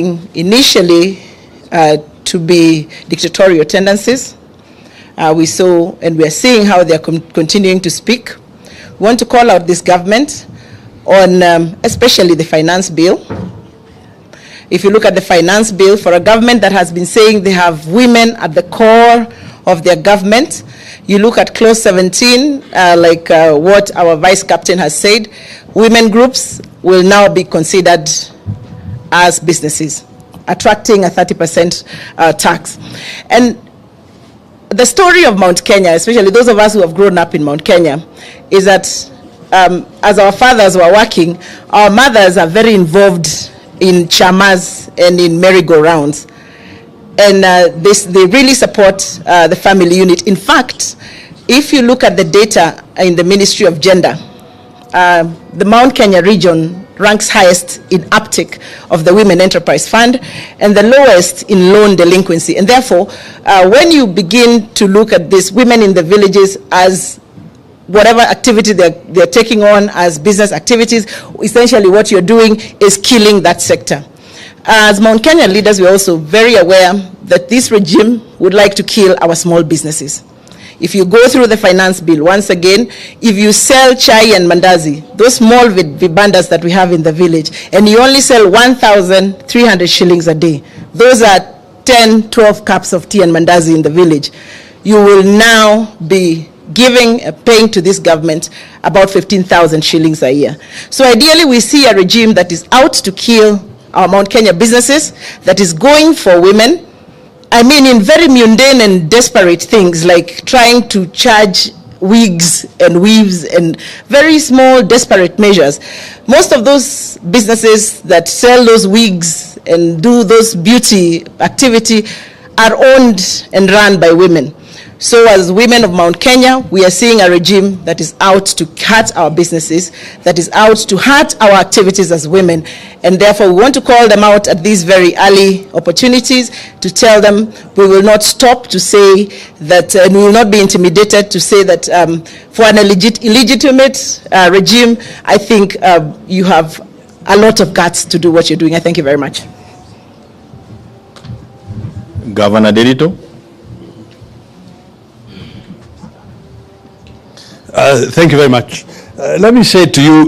Initially to be dictatorial tendencies. We saw and we are seeing how they are continuing to speak. We want to call out this government on especially the finance bill. If you look at the finance bill, for a government that has been saying they have women at the core of their government, you look at clause 17, what our vice captain has said, women groups will now be considered as businesses, attracting a 30% tax. And the story of Mount Kenya, especially those of us who have grown up in Mount Kenya, is that as our fathers were working, our mothers are very involved in chamas and in merry-go-rounds. And they really support the family unit. In fact, if you look at the data in the Ministry of Gender, the Mount Kenya region ranks highest in uptake of the Women Enterprise Fund and the lowest in loan delinquency. And therefore, when you begin to look at these women in the villages as whatever activity they're taking on as business activities, essentially what you're doing is killing that sector. As Mount Kenya leaders, we're also very aware that this regime would like to kill our small businesses. If you go through the finance bill, once again, if you sell chai and mandazi, those small vibandas that we have in the village, and you only sell 1,300 shillings a day, those are 10, 12 cups of tea and mandazi in the village, you will now be paying to this government about 15,000 shillings a year. So ideally, we see a regime that is out to kill our Mount Kenya businesses, that is going for women, I mean, in very mundane and desperate things like trying to charge wigs and weaves and very small desperate measures. Most of those businesses that sell those wigs and do those beauty activity are owned and run by women. So as women of Mount Kenya, we are seeing a regime that is out to hurt our businesses, that is out to hurt our activities as women, and therefore we want to call them out at these very early opportunities to tell them we will not stop to say that, and we will not be intimidated to say that for an illegitimate regime, I think you have a lot of guts to do what you're doing. I thank you very much. Governor Derito. Thank you very much. Let me say to you,